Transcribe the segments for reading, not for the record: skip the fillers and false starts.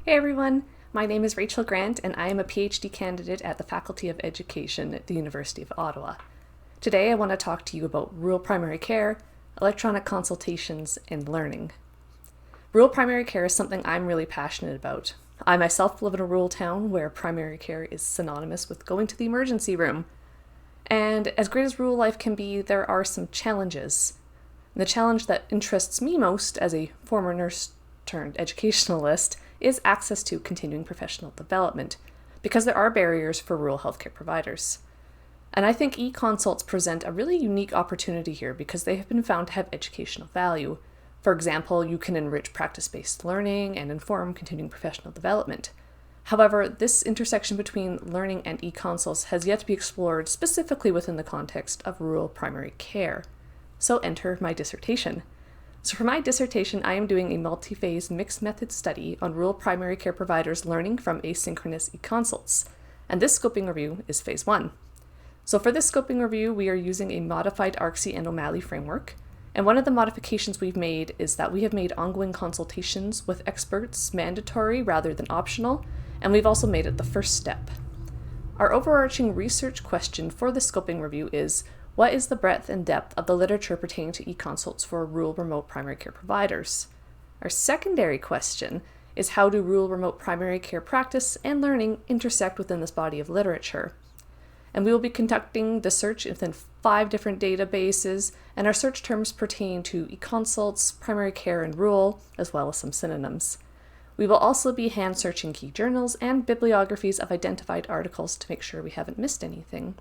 Hey everyone, my name is Rachel Grant and I am a PhD candidate at the Faculty of Education at the University of Ottawa. Today I want to talk to you about rural primary care, electronic consultations, and learning. Rural primary care is something I'm really passionate about. I myself live in a rural town where primary care is synonymous with going to the emergency room. And as great as rural life can be, there are some challenges. And the challenge that interests me most as a former nurse turned educationalist is access to continuing professional development, because there are barriers for rural healthcare providers. And I think eConsults present a really unique opportunity here because they have been found to have educational value. For example, you can enrich practice-based learning and inform continuing professional development. However, this intersection between learning and eConsults has yet to be explored specifically within the context of rural primary care. So enter my dissertation. So for my dissertation, I am doing a multi-phase mixed method study on rural primary care providers learning from asynchronous eConsults. And this scoping review is phase 1. So for this scoping review, we are using a modified ARCSI and O'Malley framework. And one of the modifications we've made is that we have made ongoing consultations with experts mandatory rather than optional, and we've also made it the first step. Our overarching research question for the scoping review is, what is the breadth and depth of the literature pertaining to eConsults for rural remote primary care providers? Our secondary question is, how do rural remote primary care practice and learning intersect within this body of literature? And we will be conducting the search within 5 different databases, and our search terms pertain to eConsults, primary care, and rural, as well as some synonyms. We will also be hand searching key journals and bibliographies of identified articles to make sure we haven't missed anything.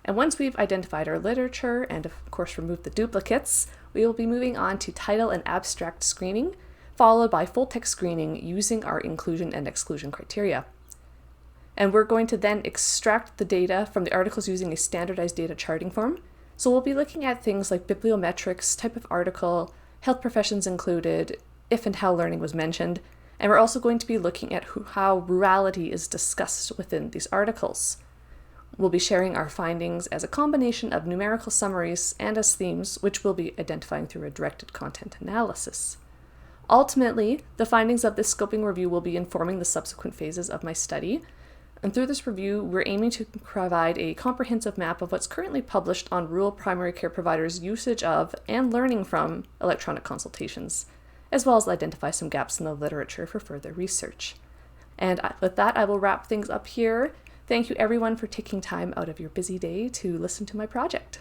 And once we've identified our literature and of course removed the duplicates, we will be moving on to title and abstract screening, followed by full text screening using our inclusion and exclusion criteria. And we're going to then extract the data from the articles using a standardized data charting form. So we'll be looking at things like bibliometrics, type of article, health professions included, if and how learning was mentioned, and we're also going to be looking at how rurality is discussed within these articles. We'll be sharing our findings as a combination of numerical summaries and as themes, which we'll be identifying through a directed content analysis. Ultimately, the findings of this scoping review will be informing the subsequent phases of my study, and through this review, we're aiming to provide a comprehensive map of what's currently published on rural primary care providers' usage of and learning from electronic consultations, as well as identify some gaps in the literature for further research. And with that, I will wrap things up here. Thank you everyone for taking time out of your busy day to listen to my project.